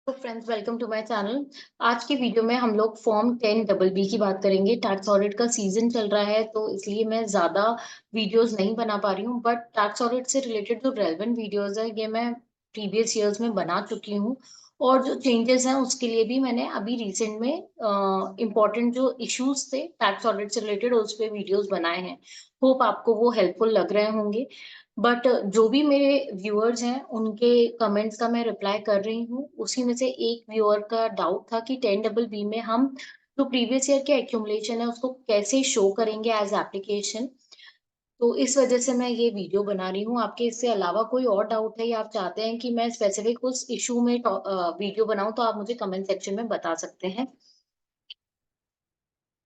तो friends welcome to my channel. आज की वीडियो में हम लोग फॉर्म 10 डबल बी की बात करेंगे। टैक्स ऑडिट का सीजन चल रहा है तो इसलिए मैं ज़्यादा वीडियोस नहीं बना पा रही हूँ, बट टैक्स ऑडिट से रिलेटेड जो रेलेवेंट वीडियोस है ये मैं प्रीवियस ईयर्स में बना चुकी हूँ। और जो चेंजेस हैं उसके लिए भी मैंने अभी रिसेंट में इम्पोर्टेंट जो इश्यूज थे टैक्स ऑडिट से रिलेटेड उस पे वीडियोस बनाए हैं। होप आपको वो हेल्पफुल लग रहे होंगे। बट जो भी मेरे व्यूअर्स हैं उनके कमेंट्स का मैं रिप्लाई कर रही हूँ। उसी में से एक व्यूअर का डाउट था कि 10 डबल बी में हम जो प्रीवियस ईयर के एक्यूमुलेशन है उसको कैसे शो करेंगे एज एप्लीकेशन। तो इस वजह से मैं ये वीडियो बना रही हूँ। आपके इससे अलावा कोई और डाउट है या आप चाहते हैं कि मैं स्पेसिफिक उस इशू में वीडियो बनाऊं तो आप मुझे कमेंट सेक्शन में बता सकते हैं।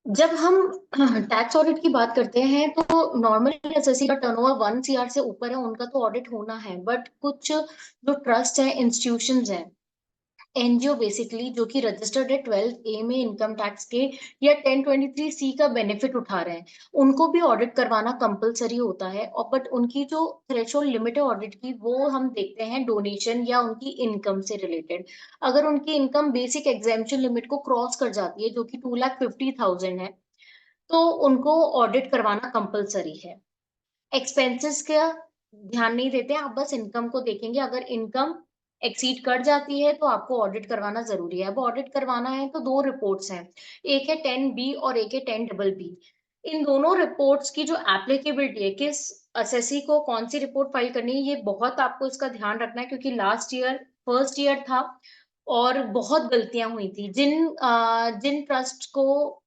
जब हम टैक्स ऑडिट की बात करते हैं तो नॉर्मली एसएससी का टर्नओवर 1 CR से ऊपर है उनका तो ऑडिट होना है, बट कुछ जो ट्रस्ट है, इंस्टीट्यूशंस हैं, एनजीओ बेसिकली जो कि रजिस्टर्ड है 12A में इनकम टैक्स के या 1023C का बेनिफिट उठा रहे हैं, उनको भी ऑडिट करवाना कंपलसरी होता है। और बट उनकी जो थ्रेशोल्ड लिमिट है ऑडिट की वो हम देखते हैं डोनेशन या उनकी इनकम से रिलेटेड। अगर उनकी इनकम बेसिक एग्जेम्पशन लिमिट को क्रॉस कर जाती है जो कि 2,50,000 है तो उनको ऑडिट करवाना कंपलसरी है। एक्सपेंसेस का ध्यान नहीं देते हैं, आप बस इनकम को देखेंगे। अगर इनकम एक्सीड कर जाती है तो आपको ऑडिट करवाना जरूरी है। अब ऑडिट करवाना है तो दो रिपोर्ट्स हैं, एक है 10B और एक है 10 डबल बी। इन दोनों रिपोर्ट्स की जो एप्लीकेबिलिटी है, किस एसएससी को कौन सी रिपोर्ट फाइल करनी है, ये बहुत आपको इसका ध्यान रखना है क्योंकि लास्ट ईयर फर्स्ट ईयर था और बहुत गलतियां हुई थी। जिन ट्रस्ट को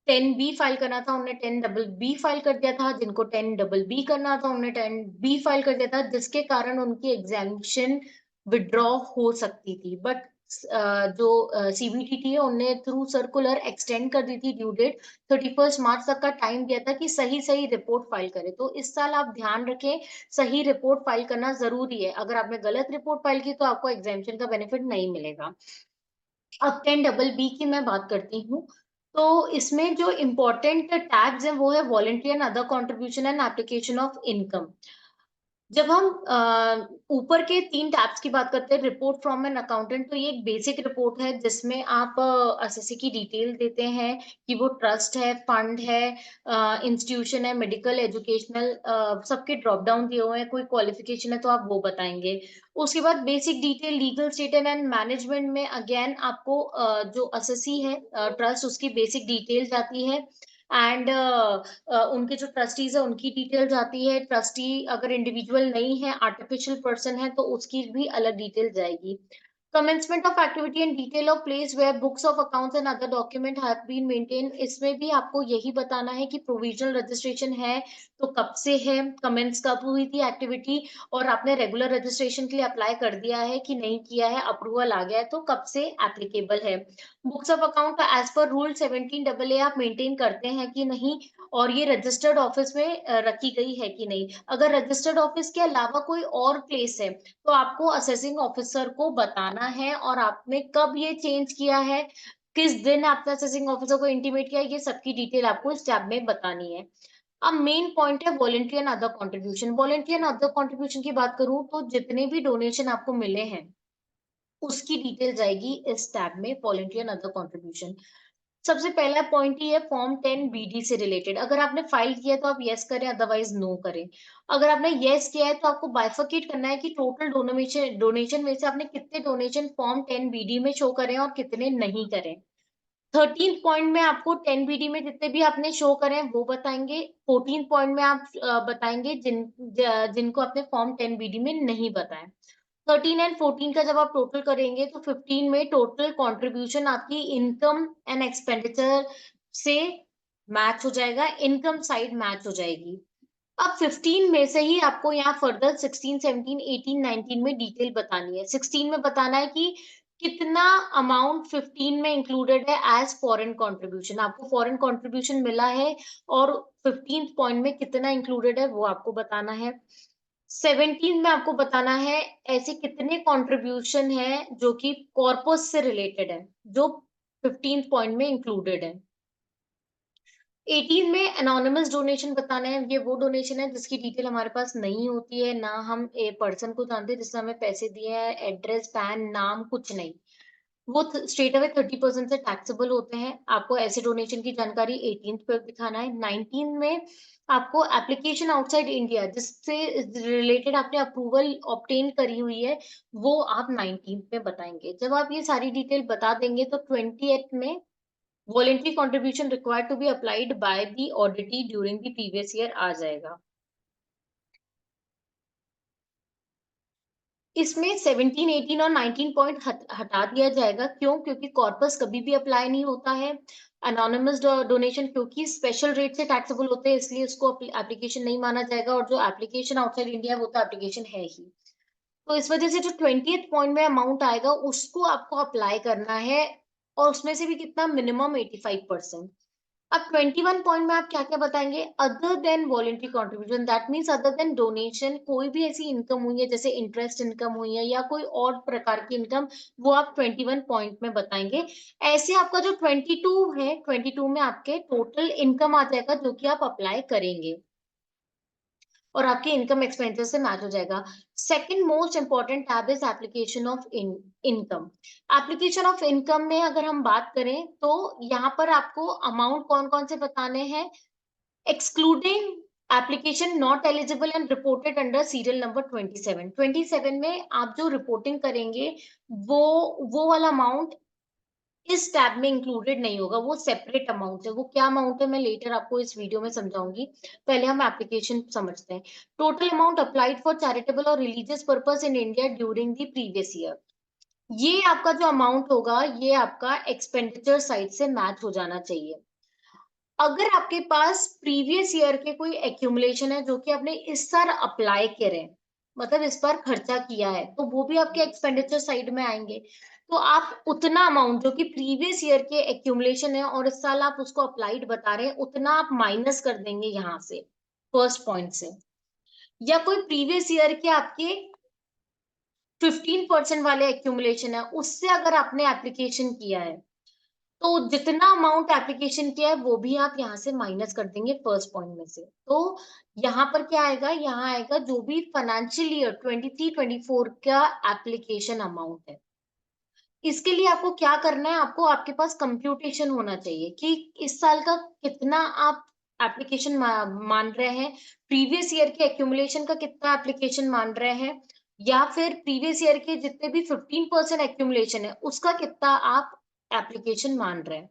10B फाइल करना था उन्होंने 10 डबल बी फाइल कर दिया था, जिनको 10 डबल बी करना था उन्होंने 10B फाइल कर दिया था, जिसके कारण उनकी एग्जामिशन विड्रॉ हो सकती थी। बट जो सीबीटीटी है उनने थ्रू सर्कुलर एक्सटेंड कर दी थी ड्यू डेट। 31 मार्च तक का टाइम दिया था कि सही सही रिपोर्ट फाइल करें। तो इस साल आप ध्यान रखें, सही रिपोर्ट फाइल करना जरूरी है। अगर आपने गलत रिपोर्ट फाइल की तो आपको एग्जामिशन का बेनिफिट नहीं मिलेगा। अब 10 डबल बी की मैं बात करती हूँ। तो इसमें जो इम्पोर्टेंट टैग्स है वो है voluntary and other contribution and application of income. जब हम ऊपर के तीन टैब्स की बात करते हैं, रिपोर्ट फ्रॉम एन अकाउंटेंट, तो ये एक बेसिक रिपोर्ट है जिसमें आप एसएससी की डिटेल देते हैं कि वो ट्रस्ट है, फंड है, इंस्टीट्यूशन है, मेडिकल, एजुकेशनल, सबके ड्रॉप डाउन दिए हुए हैं। कोई क्वालिफिकेशन है तो आप वो बताएंगे। उसके बाद basic detail legal status and management में अगेन आपको जो एसएससी है ट्रस्ट उसकी बेसिक डिटेल जाती है। एंड उनके जो ट्रस्टीज है उनकी डिटेल आती है। ट्रस्टी अगर इंडिविजुअल नहीं है, आर्टिफिशियल पर्सन है, तो उसकी भी अलग डिटेल जाएगी। commencement of activity and detail of place where books of accounts and other document have been maintained, इसमें भी आपको यही बताना है कि प्रोविजनल रजिस्ट्रेशन है तो कब से है, कमेंस कब हुई थी एक्टिविटी, और आपने रेगुलर रजिस्ट्रेशन के लिए अप्लाई कर दिया है कि नहीं किया है, अप्रूवल आ गया है तो कब से एप्लीकेबल है। बुक्स ऑफ अकाउंट का एज पर रूल 17AA आप मेंटेन करते हैं कि नहीं, और ये रजिस्टर्ड ऑफिस में रखी गई है कि नहीं। अगर रजिस्टर्ड ऑफिस के अलावा कोई और प्लेस है तो आपको असेसिंग ऑफिसर को बताना है, और आपने कब ये चेंज किया है, किस दिन आपने असेसिंग ऑफिसर को इंटीमेट किया, ये सबकी डिटेल आपको इस टैब में बतानी है। अब मेन पॉइंट है voluntary and other contribution. Voluntary and other contribution की बात करूं तो जितने भी डोनेशन आपको मिले हैं उसकी डिटेल जाएगी इस टैब में, वॉलंटरी एंड अदर कंट्रीब्यूशन। सबसे पहला पॉइंट ही है फॉर्म 10BD से रिलेटेड। अगर आपने फाइल किया है तो आप यस करें, अदरवाइज नो करें। अगर आपने यस किया है तो आपको बाइफरकेट करना है कि टोटल डोनेशन डोनेशन में से आपने कितने डोनेशन फॉर्म 10BD में शो करें और कितने नहीं करें। 13 पॉइंट में आपको 10BD में जितने भी आपने शो करें वो बताएंगे। 14 पॉइंट में आप बताएंगे जिनको आपने फॉर्म 10BD में नहीं बताया। 13 एंड 14 का जब आप टोटल करेंगे तो 15 में टोटल कंट्रीब्यूशन आपकी इनकम एंड एक्सपेंडिचर से मैच हो जाएगा, इनकम साइड मैच हो जाएगी। अब 15 में से ही आपको यहाँ फर्दर 16, 17, 18, 19 में डिटेल बतानी है। 16 में बताना है कि कितना अमाउंट 15 में इंक्लूडेड है एज फॉरेन कंट्रीब्यूशन, आपको फॉरेन कंट्रीब्यूशन मिला है, और 15 पॉइंट में कितना इंक्लूडेड है वो आपको बताना है। 17 में आपको बताना है ऐसे कितने कंट्रीब्यूशन है जो कि कॉर्पस से रिलेटेड है, जो 15 पॉइंट में इंक्लूडेड है। 18 में एनोनिमस डोनेशन बताना है। ये वो डोनेशन है जिसकी डिटेल हमारे पास नहीं होती है, ना हम ए पर्सन को जानते हैं जिसने हमें पैसे दिए हैं, एड्रेस, पैन, नाम कुछ नहीं। वो स्ट्रेट अवे 30% से टैक्सेबल होते हैं। आपको ऐसे डोनेशन की जानकारी 18 पे दिखाना है। 19 में आपको एप्लीकेशन आउटसाइड इंडिया जिससे रिलेटेड आपने अप्रूवल ऑब्टेन करी हुई है, वो आप 19 में बताएंगे। जब आप ये सारी डिटेल बता देंगे तो 20th में voluntary contribution required to be applied by the auditee during the previous year आ जाएगा। इसमें 17, 18 और 19 पॉइंट हटा दिया जाएगा। क्यों? क्योंकि कॉर्पस कभी भी अप्लाई नहीं होता है। अनोनिमस डोनेशन क्योंकि स्पेशल रेट से टैक्सेबल होते हैं, इसलिए उसको एप्लीकेशन नहीं माना जाएगा, और जो एप्लीकेशन आउटसाइड इंडिया वो तो एप्लीकेशन है ही। तो इस वजह से जो 20th पॉइंट में अमाउंट आएगा उसको आपको अप्लाई करना है, और उसमें से भी कितना, मिनिमम 85%। अब 21 पॉइंट में आप क्या क्या बताएंगे? Other than voluntary contribution, that means other than donation, कोई भी ऐसी इनकम हुई है जैसे इंटरेस्ट इनकम हुई है या कोई और प्रकार की इनकम, वो आप 21 पॉइंट में बताएंगे। ऐसे आपका जो 22 है, 22 में आपके टोटल इनकम आ जाएगा जो कि आप अप्लाई करेंगे और आपके इनकम एक्सपेंसेस से मैच हो जाएगा। Second most important tab is application of income. Application of income में अगर हम बात करें तो यहाँ पर आपको अमाउंट कौन कौन से बताने हैं? excluding application not eligible and reported under serial number 27। 27 में आप जो रिपोर्टिंग करेंगे वो वो वाला अमाउंट इस टैब में इंक्लूडेड नहीं होगा, वो सेपरेट अमाउंट है। वो क्या अमाउंट है मैं लेटर आपको इस वीडियो में समझाऊंगी। पहले हम एप्लीकेशन समझते हैं। Total amount applied for charitable और religious purpose in India during the previous year. ये आपका जो अमाउंट होगा ये आपका एक्सपेंडिचर साइड से मैच हो जाना चाहिए। अगर आपके पास प्रीवियस ईयर के कोई एक्यूमुलेशन है जो कि आपने इस साल अप्लाई करे, मतलब इस बार खर्चा किया है, तो वो भी आपके एक्सपेंडिचर साइड में आएंगे। तो आप उतना अमाउंट जो कि प्रीवियस ईयर के एक्यूमुलेशन है और इस साल आप उसको अप्लाइड बता रहे हैं, उतना आप माइनस कर देंगे यहाँ से, फर्स्ट पॉइंट से। या कोई प्रीवियस ईयर के आपके 15% वाले एक्यूमुलेशन है, उससे अगर आपने एप्लीकेशन किया है तो जितना अमाउंट एप्लीकेशन किया है वो भी आप यहाँ से माइनस कर देंगे फर्स्ट पॉइंट में से। तो यहाँ पर क्या आएगा? यहाँ आएगा जो भी फाइनेंशियल ईयर 23-24 का एप्लीकेशन अमाउंट है। इसके लिए आपको क्या करना है? आपको आपके पास कंप्यूटेशन होना चाहिए कि इस साल का कितना आप एप्लीकेशन मान रहे हैं, प्रीवियस ईयर के एक्यूमुलेशन का कितना एप्लीकेशन मान रहे हैं, या फिर प्रीवियस ईयर के जितने भी 15% एक्यूमुलेशन है उसका कितना आप एप्लीकेशन मान रहे हैं।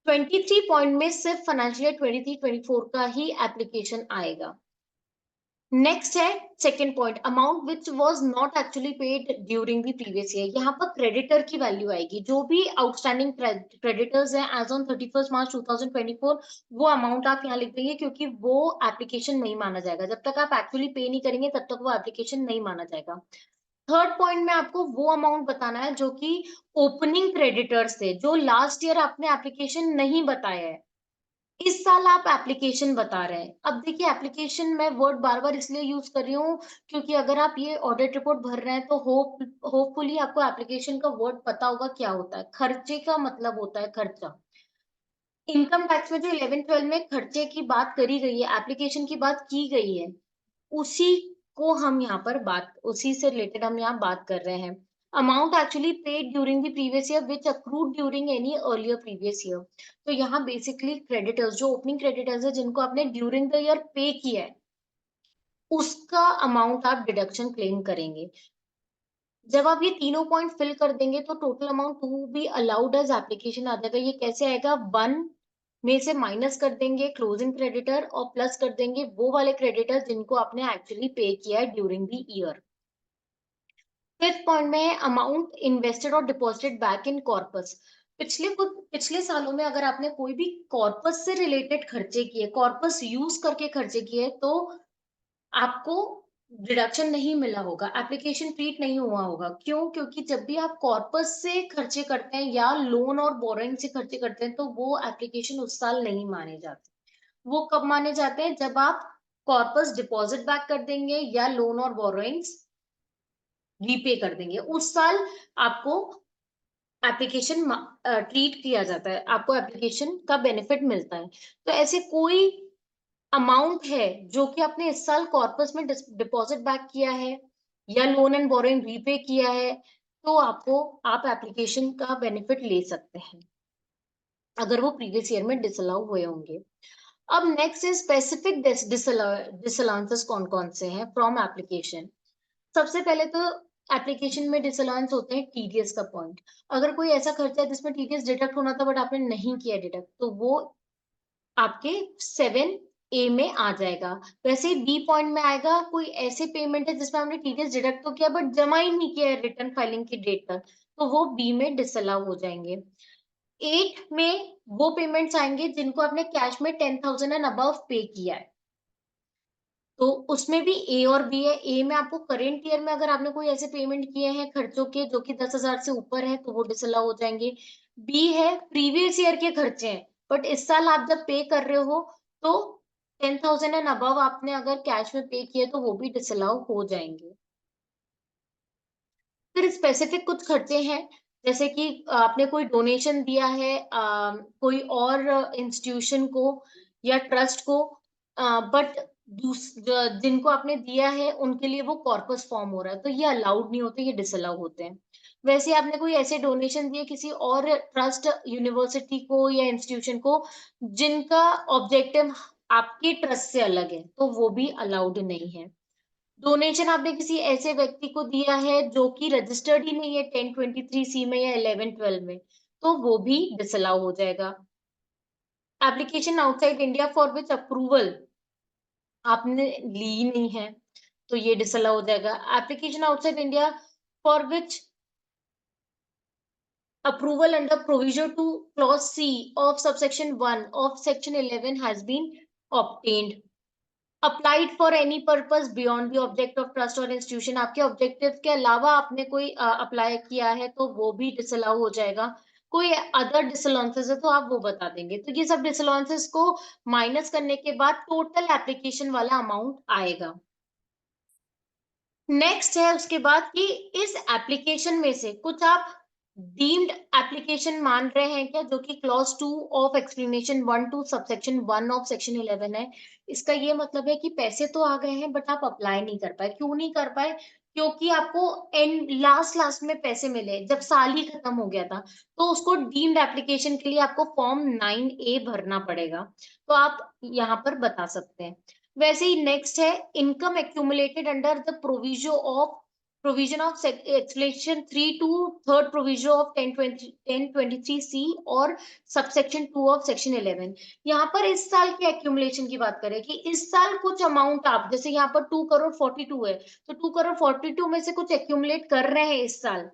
23 पॉइंट में सिर्फ फाइनेंशियल ईयर 23-24 का ही एप्लीकेशन आएगा। नेक्स्ट है second point, amount which was not actually paid during the previous year. यहाँ पर क्रेडिटर की वैल्यू आएगी। जो भी आउटस्टैंडिंग क्रेडिटर्स हैं एज ऑन 31 मार्च 2024, वो अमाउंट आप यहाँ लिख देंगे क्योंकि वो एप्लीकेशन नहीं माना जाएगा। जब तक आप एक्चुअली पे नहीं करेंगे तब तक वो एप्लीकेशन नहीं माना जाएगा। थर्ड पॉइंट में आपको वो अमाउंट बताना है जो कि ओपनिंग क्रेडिटर्स थे, जो लास्ट ईयर आपने एप्लीकेशन नहीं बताया है, इस साल आप एप्लीकेशन बता रहे हैं। अब देखिए, एप्लीकेशन मैं वर्ड बार बार इसलिए यूज कर रही हूँ क्योंकि अगर आप ये ऑडिट रिपोर्ट भर रहे हैं तो होपफुली आपको एप्लीकेशन का वर्ड पता होगा क्या होता है। खर्चे का मतलब होता है खर्चा। इनकम टैक्स में जो 11-12 में खर्चे की बात करी गई है, एप्लीकेशन की बात की गई है, उसी को हम यहाँ पर बात, उसी से रिलेटेड हम यहाँ बात कर रहे हैं। Amount actually paid during the previous year which accrued during any earlier previous year. तो यहाँ बेसिकली क्रेडिटर्स, जो ओपनिंग क्रेडिटर्स है जिनको आपने ड्यूरिंग द ईयर पे किया है, उसका अमाउंट आप डिडक्शन क्लेम करेंगे। जब आप ये तीनों पॉइंट फिल कर देंगे तो total amount to be allowed as application आ जाएगा। ये कैसे आएगा? वन में से माइनस कर देंगे क्लोजिंग क्रेडिटर और प्लस कर देंगे वो वाले क्रेडिटर जिनको आपने एक्चुअली पे किया है during the year. Fifth point में है अमाउंट इन्वेस्टेड और डिपॉजिटेड बैक इन कॉर्पस। पिछले सालों में अगर आपने कोई भी कॉर्पस से रिलेटेड खर्चे किए, कॉर्पस यूज करके खर्चे किए, तो आपको डिडक्शन नहीं मिला होगा, एप्लीकेशन ट्रीट नहीं हुआ होगा। क्यों? क्योंकि जब भी आप कॉर्पस से खर्चे करते हैं या लोन और बोरोइंग से खर्चे करते हैं तो वो एप्लीकेशन उस साल नहीं माने जाते। वो कब माने जाते हैं? जब आप कॉर्पस डिपॉजिट बैक कर देंगे या लोन और बोरोइंग्स रीपे कर देंगे, उस साल आपको एप्लीकेशन ट्रीट किया जाता है, आपको एप्लीकेशन का बेनिफिट मिलता है। तो ऐसे कोई अमाउंट है जो कि आपने इस साल कॉर्पस में डिपॉजिट बैक किया है या लोन एंड बोरोइंग रीपे किया है, तो आप एप्लीकेशन का बेनिफिट ले सकते हैं अगर वो प्रीवियस ईयर में डिसअलाउ हुए होंगे। अब नेक्स्ट इज स्पेसिफिक डिसअलाउंसेस कौन कौन से हैं फ्रॉम एप्लीकेशन। सबसे पहले तो एप्लीकेशन में डिसअलाउंस होते हैं टीडीएस का पॉइंट। अगर कोई ऐसा खर्चा है जिसमें टीडीएस डिडक्ट होना था बट आपने नहीं किया डिडक्ट, तो वो आपके 7A में आ जाएगा। वैसे ही बी पॉइंट में आएगा कोई ऐसे पेमेंट है जिसमें हमने टीडीएस डिडक्ट तो किया बट जमा ही नहीं किया है रिटर्न फाइलिंग की डेट तक, तो वो बी में डिसअलाउ हो जाएंगे। 8 में वो पेमेंट्स आएंगे जिनको आपने कैश में 10,000 एंड अबव पे किया है, तो उसमें भी ए और बी है। ए में आपको करेंट ईयर में अगर आपने कोई ऐसे पेमेंट किए हैं खर्चों के जो कि 10,000 से ऊपर है तो वो डिसअलाउ हो जाएंगे। बी है प्रीवियस ईयर के खर्चे हैं बट इस साल आप जब पे कर रहे हो तो 10,000 एंड अबव आपने अगर कैश में पे किए तो वो भी डिसअलाउ हो जाएंगे। फिर स्पेसिफिक कुछ खर्चे हैं जैसे कि आपने कोई डोनेशन दिया है कोई और इंस्टीट्यूशन को या ट्रस्ट को, बट जिनको आपने दिया है उनके लिए वो कॉर्पस फॉर्म हो रहा है तो ये अलाउड नहीं होते, ये डिसअलाउ होते हैं। वैसे आपने कोई ऐसे डोनेशन दिए किसी और ट्रस्ट यूनिवर्सिटी को या इंस्टीट्यूशन को जिनका ऑब्जेक्टिव आपके ट्रस्ट से अलग है तो वो भी अलाउड नहीं है। डोनेशन आपने किसी ऐसे व्यक्ति को दिया है जो कि रजिस्टर्ड ही नहीं है 1023C में या 1112 में, तो वो भी डिसअलाउ हो जाएगा। Application outside India for which approval आपने ली नहीं है तो ये डिसअलाउ हो जाएगा। Application outside India for which approval under provision to clause C of subsection 1 of section 11 has been obtained, applied for any purpose beyond the object of trust or institution। आपके objective के अलावा आपने कोई apply किया है तो वो भी डिसअलाउ हो जाएगा। कोई अदर डिसअलाउंसेस है तो आप वो बता देंगे, तो ये सब डिसअलाउंसेस को माइनस करने के बाद टोटल एप्लीकेशन वाला अमाउंट आएगा। नेक्स्ट है उसके बाद कि इस एप्लीकेशन में से कुछ आप डीम्ड एप्लीकेशन मान रहे हैं क्या, जो कि clause 2 of explanation 1 to subsection 1 of section 11 है। इसका ये मतलब है कि पैसे तो आ गए हैं बट आप अप्लाई नहीं कर पाए। क्यों नहीं कर पाए? क्योंकि आपको एंड लास्ट लास्ट में पैसे मिले जब साल ही खत्म हो गया था, तो उसको डीम्ड एप्लीकेशन के लिए आपको फॉर्म 9A भरना पड़ेगा, तो आप यहाँ पर बता सकते हैं। वैसे ही नेक्स्ट है income accumulated under the provision of explanation 3 to third provision of 1023C और सबसेक्शन 2 ऑफ सेक्शन 11। यहाँ पर इस साल के एक्यूमुलेशन की बात करें कि इस साल कुछ अमाउंट आप जैसे यहाँ पर 2,42 है तो 2,42 में से कुछ एक्यूमुलेट कर रहे हैं इस साल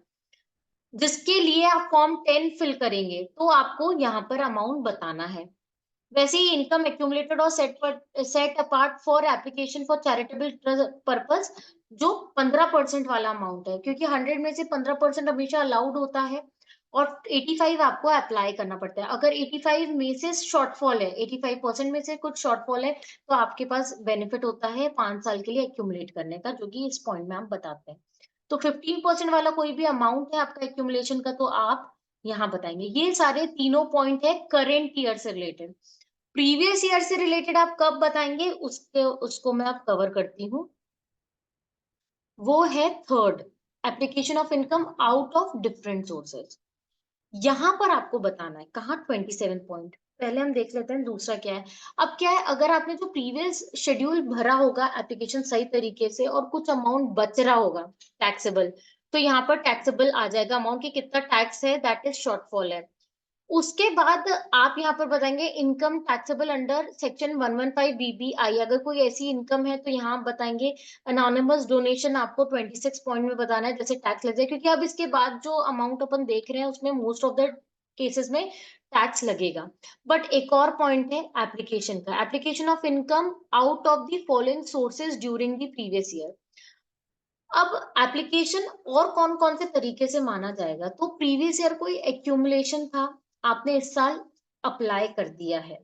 जिसके लिए आप फॉर्म 10 फिल करेंगे तो आपको यहाँ पर अमाउंट बताना है। वैसे ही इनकम एक्यूमुलेटेड और set apart for application for charitable purpose जो 15% वाला अमाउंट है, क्योंकि 100 में से 15% हमेशा अलाउड होता है और 85 आपको अप्लाई करना पड़ता है। अगर 85 में से शॉर्टफॉल है, 85% में से कुछ शॉर्टफॉल है तो आपके पास बेनिफिट होता है 5 साल के लिए एक्यूमुलेट करने का, जो कि इस पॉइंट में आप बताते हैं। तो 15% वाला कोई भी अमाउंट है आपका एक्यूमुलेशन का तो आप यहाँ बताएंगे। ये सारे तीनों पॉइंट है करेंट ईयर से रिलेटेड। प्रीवियस ईयर से रिलेटेड आप कब बताएंगे उसको मैं आप कवर करती हूँ। वो है third, application of income out of different sources. यहां पर आपको बताना है कहाँ 27 पॉइंट। पहले हम देख लेते हैं दूसरा क्या है। अब क्या है, अगर आपने जो प्रीवियस शेड्यूल भरा होगा एप्लीकेशन सही तरीके से और कुछ अमाउंट बच रहा होगा टैक्सेबल, तो यहाँ पर टैक्सेबल आ जाएगा अमाउंट की कितना टैक्स है, दैट इज शॉर्टफॉल है। उसके बाद आप यहाँ पर बताएंगे income taxable under section 115BBI। अगर कोई ऐसी इनकम है तो यहाँ आप बताएंगे अनोनिमस डोनेशन आपको 26 पॉइंट में बताना है जैसे टैक्स लग जाए, क्योंकि अब इसके बाद जो अमाउंट अपन देख रहे हैं उसमें मोस्ट ऑफ द केसेस में टैक्स लगेगा। बट एक और पॉइंट है एप्लीकेशन का, application of income out of the following sources during the previous year. अब एप्लीकेशन और कौन कौन से तरीके से माना जाएगा, तो प्रीवियस ईयर कोई एक्यूमुलेशन था, आपने इस साल अप्लाई कर दिया है।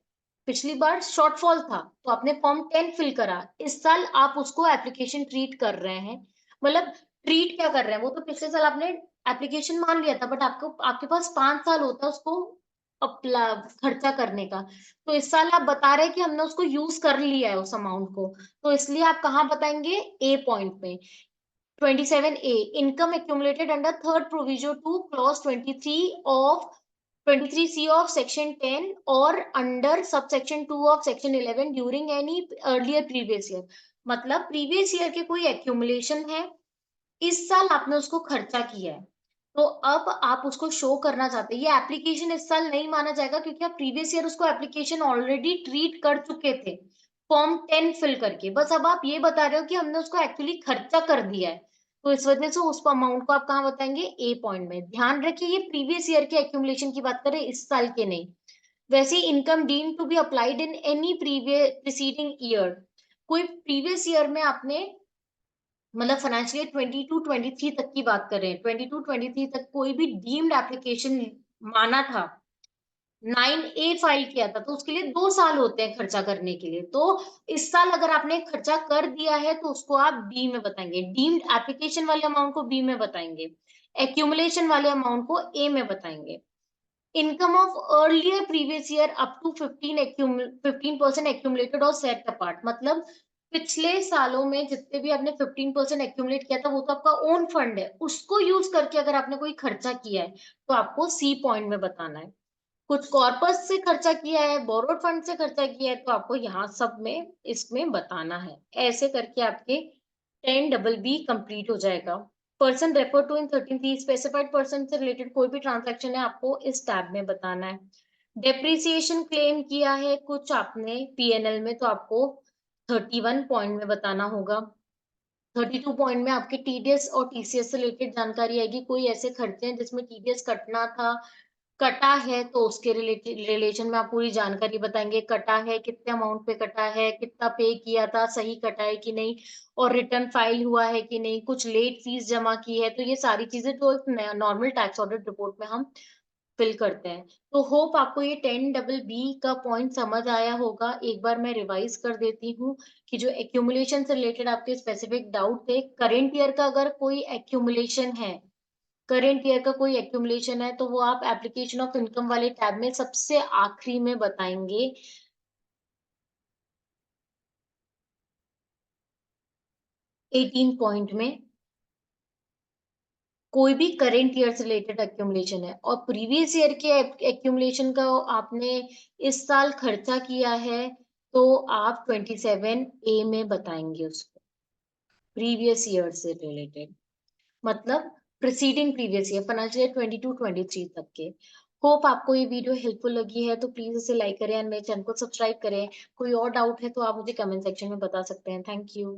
पिछली बार शॉर्टफॉल था तो आपने फॉर्म 10 फिल करा, इस साल आप उसको एप्लीकेशन ट्रीट कर रहे हैं। मतलब ट्रीट क्या कर रहे हैं, वो तो पिछले साल आपने एप्लीकेशन मान लिया था, बट आपको आपके पास 5 साल होता है उसको अपला खर्चा करने का। तो इस साल आप बता रहे हैं कि हमने उसको यूज कर लिया है उस अमाउंट को, तो इसलिए आप कहाँ बताएंगे, ए पॉइंट में। 27A, income accumulated under third proviso to clause 23C of section 10 or under subsection 2 of section 11 during any earlier previous year। मतलब प्रीवियस ईयर के कोई एक्यूमुलेशन है, इस साल आपने उसको खर्चा किया है, तो अब आप उसको शो करना चाहते हैं। ये एप्लीकेशन इस साल नहीं माना जाएगा क्योंकि आप प्रीवियस ईयर उसको एप्लीकेशन ऑलरेडी ट्रीट कर चुके थे फॉर्म 10 फिल करके। बस अब आप ये बता रहे हो कि हमने उसको एक्चुअली खर्चा कर दिया है, तो इस वजह से उस अमाउंट को आप कहाँ बताएंगे, ए पॉइंट में। ध्यान रखिए ये प्रीवियस ईयर के एक्यूमुलेशन की बात करें, इस साल के नहीं। वैसे income deemed to be applied in any previous preceding year, कोई प्रीवियस ईयर में आपने मतलब फाइनेंशियल ईयर 22-23 तक की बात करें, 22-23 तक कोई भी डीम्ड एप्लीकेशन माना था, 9A फाइल किया था, तो उसके लिए 2 साल होते हैं खर्चा करने के लिए। तो इस साल अगर आपने खर्चा कर दिया है तो उसको आप बी में बताएंगे, डीम्ड एप्लीकेशन वाले अमाउंट को बी में बताएंगे, एक्यूमुलेशन वाले अमाउंट को ए में बताएंगे। Income of earlier previous year up to 15% accumulated और सेट अपार्ट, मतलब पिछले सालों में जितने भी आपने 15% एक्यूमुलेट किया था वो तो आपका ओन फंड है, उसको यूज करके अगर आपने कोई खर्चा किया है तो आपको सी पॉइंट में बताना है। कुछ कॉर्पस से खर्चा किया है, बोरोड फंड से खर्चा किया है, तो आपको यहाँ सब में इसमें बताना है। ऐसे करके आपके 10BB कंप्लीट हो जाएगा। Person refer to in 13 specified person से रिलेटेड कोई भी ट्रांजैक्शन है आपको इस टैब में बताना है। डेप्रिसिएशन क्लेम किया है कुछ आपने पीएनएल में, तो आपको 31 पॉइंट में बताना होगा। 32 पॉइंट में आपके टीडीएस और टीसीएस से रिलेटेड जानकारी आएगी, कोई ऐसे खर्चे हैं जिसमें टीडीएस कटना था, कटा है, तो उसके रिलेटेड रिलेशन में आप पूरी जानकारी बताएंगे, कटा है कितने अमाउंट पे कटा है, कितना पे किया था, सही कटा है कि नहीं, और रिटर्न फाइल हुआ है कि नहीं, कुछ लेट फीस जमा की है, तो ये सारी चीजें तो एक नॉर्मल टैक्स ऑडिट रिपोर्ट में हम फिल करते हैं। तो होप आपको ये 10BB का पॉइंट समझ आया होगा। एक बार मैं रिवाइज कर देती हूँ कि जो एक्यूमुलेशन से रिलेटेड आपके स्पेसिफिक डाउट थे, करेंट ईयर का अगर कोई एक्यूमुलेशन है, करेंट ईयर का कोई एक्यूमुलेशन है, तो वो आप एप्लीकेशन ऑफ इनकम वाले टैब में सबसे आखिरी में बताएंगे। 18 पॉइंट में कोई भी करेंट ईयर से रिलेटेड एक्यूमुलेशन है और प्रीवियस ईयर के एक्यूमुलेशन का आपने इस साल खर्चा किया है, तो आप 27A में बताएंगे उसको, प्रीवियस ईयर से रिलेटेड, मतलब preceding previous year financial year 22-23 तक के। होप आपको ये वीडियो हेल्पफुल लगी है, तो प्लीज इसे लाइक करें और मेरे चैनल को सब्सक्राइब करें। कोई और डाउट है तो आप मुझे कमेंट सेक्शन में बता सकते हैं। Thank you.